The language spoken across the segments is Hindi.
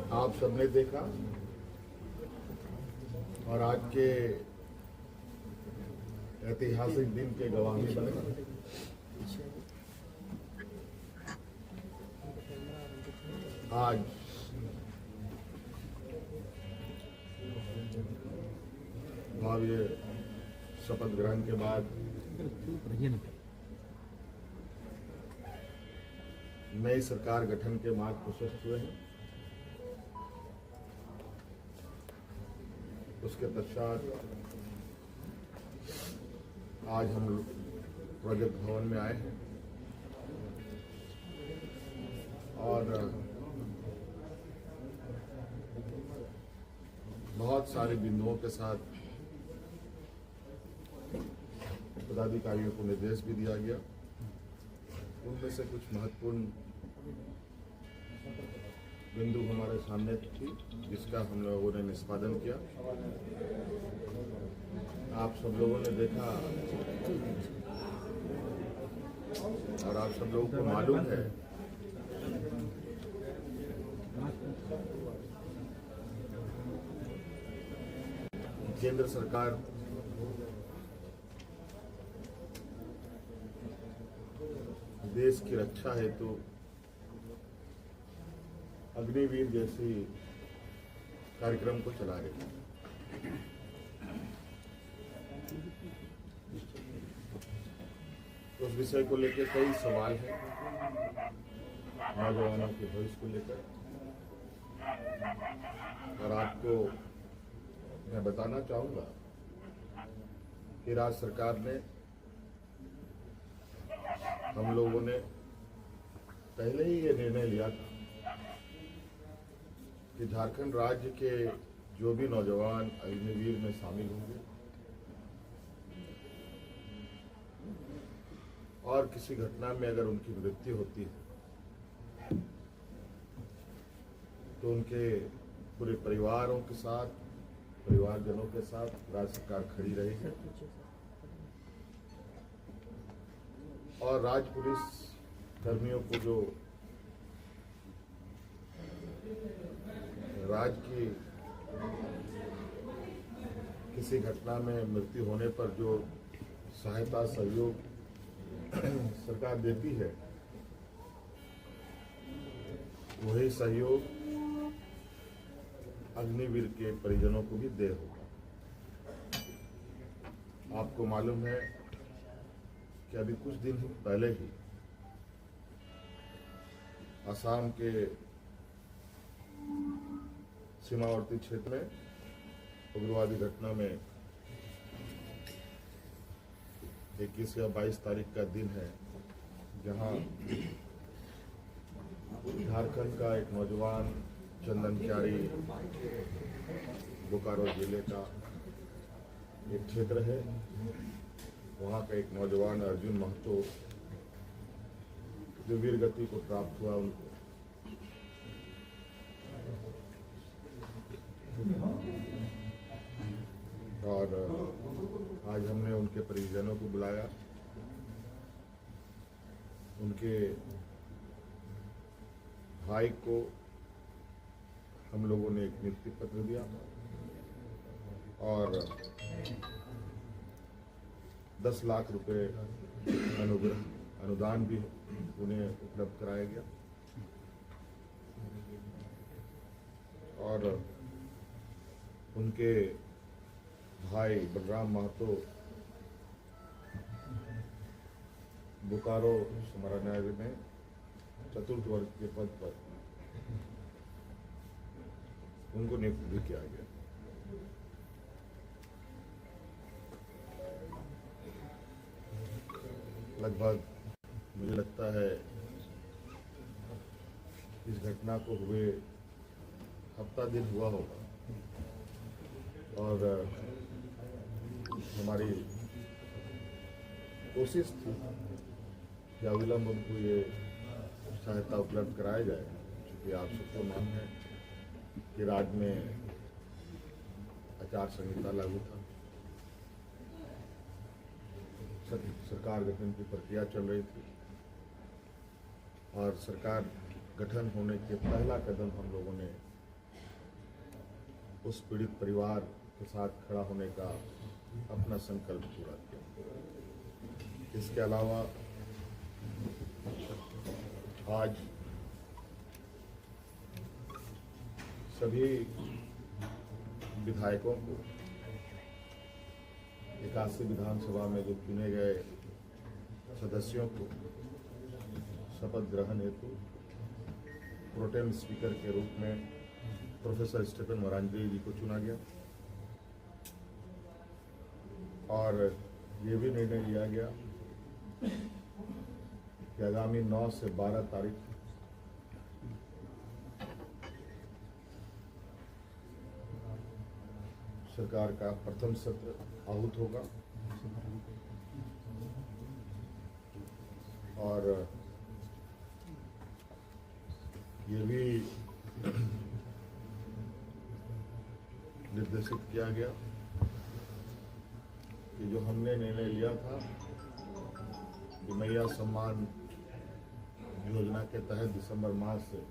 आप सबने देखा और आज के ऐतिहासिक दिन के गवाही बने। आज भव्य शपथ ग्रहण के बाद नई सरकार गठन के मार्ग प्रशस्त हुए हैं। उसके पश्चात आज हम प्रोजेक्ट भवन में आए हैं और बहुत सारे बिंदुओं के साथ पदाधिकारियों को निर्देश भी दिया गया। उनमें से कुछ महत्वपूर्ण बिंदु हमारे सामने थी जिसका हम लोगों ने निष्पादन किया। आप सब लोगों ने देखा और आप सब लोगों को मालूम है केंद्र सरकार देश की रक्षा हेतु अग्निवीर जैसी कार्यक्रम को चला रही है। उस विषय को लेकर कई सवाल हैं नौजवानों के भविष्य को लेकर, और आपको मैं बताना चाहूँगा कि राज्य सरकार ने, हम लोगों ने पहले ही ये निर्णय लिया था कि झारखंड राज्य के जो भी नौजवान अग्निवीर में शामिल होंगे और किसी घटना में अगर उनकी मृत्यु होती है तो उनके पूरे परिवारों के साथ, परिवारजनों के साथ राज्य सरकार खड़ी रहेगी और राज्य पुलिस कर्मियों को जो राज्य की किसी घटना में मृत्यु होने पर जो सहायता सहयोग सरकार देती है, वही सहयोग अग्निवीर के परिजनों को भी दे होगा। आपको मालूम है कि अभी कुछ दिन पहले ही असम के सीमावर्ती क्षेत्र में उग्रवादी घटना में 21 या 22 तारीख का दिन है, जहां झारखंड का एक नौजवान चंदन क्यारी, बोकारो जिले का एक क्षेत्र है, वहां का एक नौजवान अर्जुन महतो जो वीर गति को प्राप्त हुआ, उनको और आज हमने उनके परिजनों को बुलाया। उनके भाई को हम लोगों ने एक नियुक्ति पत्र दिया और 10 लाख रुपए अनुदान भी उन्हें उपलब्ध कराया गया और उनके भाई बलराम महतो बोकारो समाहरणालय में चतुर्थ वर्ग के पद पर उनको नियुक्त भी किया गया। लगभग मुझे लगता है इस घटना को हुए हफ्ता दिन हुआ होगा और हमारी कोशिश थी कि अविलंब उनको ये सहायता उपलब्ध कराया जाए, क्योंकि आप सबको मालूम है कि राज्य में आचार संहिता लागू था, सरकार गठन की प्रक्रिया चल रही थी और सरकार गठन होने के पहला कदम हम लोगों ने उस पीड़ित परिवार के साथ खड़ा होने का अपना संकल्प पूरा किया। इसके अलावा आज सभी विधायकों को 81 विधानसभा में जो चुने गए सदस्यों को शपथ ग्रहण हेतु प्रोटेम स्पीकर के रूप में प्रोफेसर स्टीफन मरांडी जी को चुना गया और ये भी निर्णय लिया गया कि आगामी 9 से 12 तारीख सरकार का प्रथम सत्र आहूत होगा और ये भी निर्देशित किया गया कि जो हमने निर्णय लिया था कि मैया सम्मान योजना के तहत दिसंबर माह से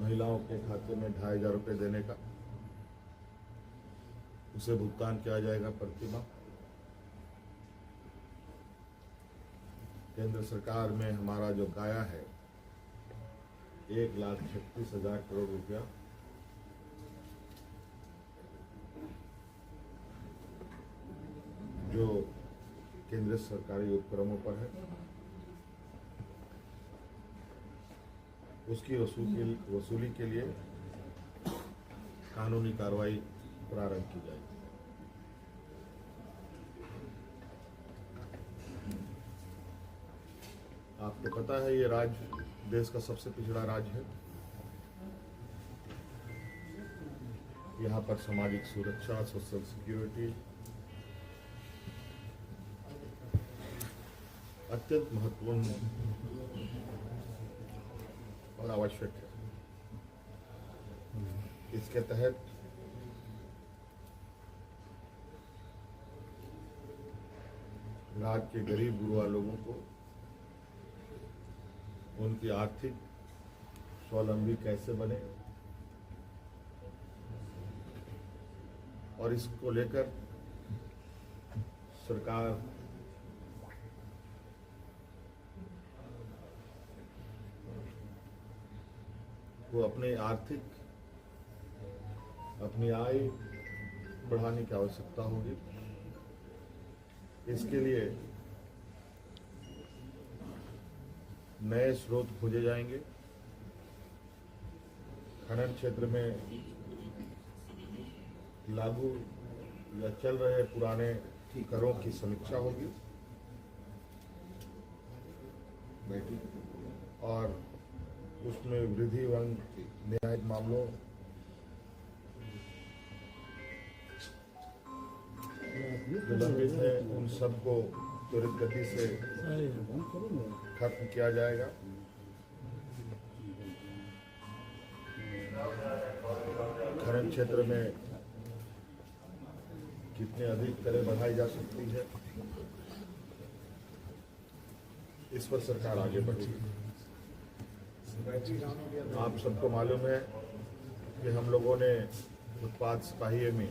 महिलाओं के खाते में 2500 रुपये देने का, उसे भुगतान किया जाएगा प्रति माह। केंद्र सरकार में हमारा जो गाया है 1,36,000 करोड़ रुपया जो केंद्र सरकारी उपक्रमों पर है, उसकी वसूली के लिए कानूनी कार्रवाई प्रारंभ की जाएगी। आपको पता है ये राज्य देश का सबसे पिछड़ा राज्य है। यहाँ पर सामाजिक सुरक्षा, सोशल सिक्योरिटी अत्यंत महत्वपूर्ण और आवश्यक है। इसके तहत राज्य के गरीब गुरुआ लोगों को उनकी आर्थिक स्वावलंबी कैसे बने और इसको लेकर सरकार को अपनी आय बढ़ाने की आवश्यकता होगी। इसके लिए नए स्रोत खोजे जाएंगे। खनन क्षेत्र में लागू या चल रहे पुराने करों की समीक्षा होगी और उसमें वृद्धि एवं न्यायिक मामलों जो लंबित है उन सबको त्वरित गति से खत्म किया जाएगा। खनन क्षेत्र में कितने अधिक करें बढ़ाई जा सकती है, इस पर सरकार आगे बढ़ेगी। आप सबको मालूम है कि हम लोगों ने उत्पाद सिपाही में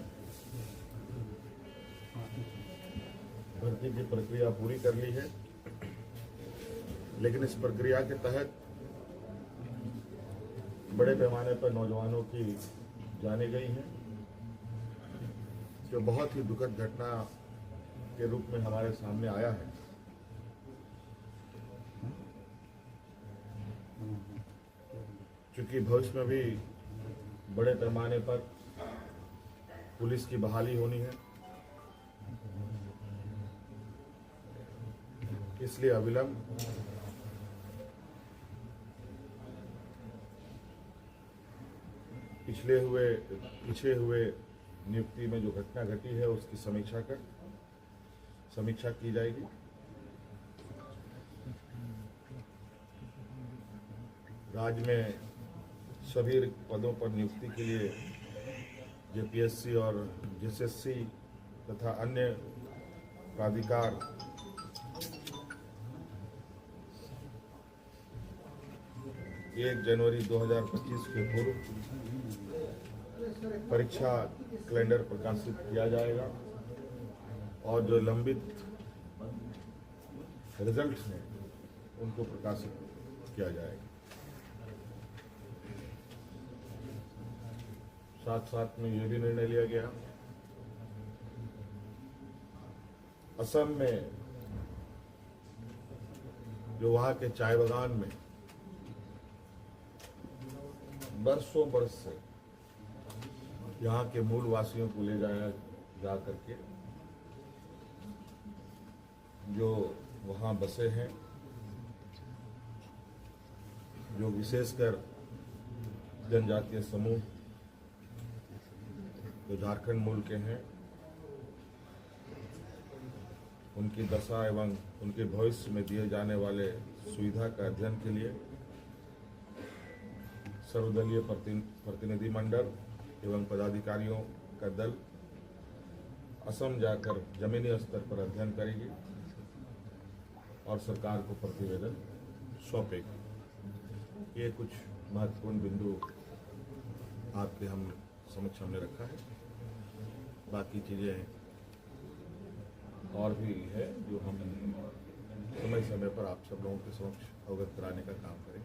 भर्ती की प्रक्रिया पूरी कर ली है, लेकिन इस प्रक्रिया के तहत बड़े पैमाने पर नौजवानों की जाने गई हैं, जो बहुत ही दुखद घटना के रूप में हमारे सामने आया है। क्योंकि भविष्य में भी बड़े पैमाने पर पुलिस की बहाली होनी है, इसलिए अविलंब पिछले हुए नियुक्ति में जो घटना घटी है उसकी समीक्षा की जाएगी। राज्य में सभी पदों पर नियुक्ति के लिए जेपीएससी और जेएसएससी तथा अन्य प्राधिकार 1 जनवरी 2025 के पूर्व परीक्षा कैलेंडर प्रकाशित किया जाएगा और जो लंबित रिजल्ट्स हैं उनको प्रकाशित किया जाएगा। साथ साथ में ये भी निर्णय लिया गया, असम में जो वहाँ के चाय बागान में बरसों बरस से यहाँ के मूल वासियों को ले जाया जा करके जो वहाँ बसे हैं, जो विशेषकर जनजातीय समूह जो झारखंड मूल के हैं, उनकी दशा एवं उनके भविष्य में दिए जाने वाले सुविधा का अध्ययन के लिए सर्वदलीय प्रतिनिधि मंडल एवं पदाधिकारियों का दल असम जाकर जमीनी स्तर पर अध्ययन करेगी और सरकार को प्रतिवेदन सौंपेगी। ये कुछ महत्वपूर्ण बिंदु आपके हम समक्ष हमने रखा है। बाकी चीज़ें और भी है जो हम समय समय पर आप सब लोगों के समक्ष अवगत कराने का काम करें।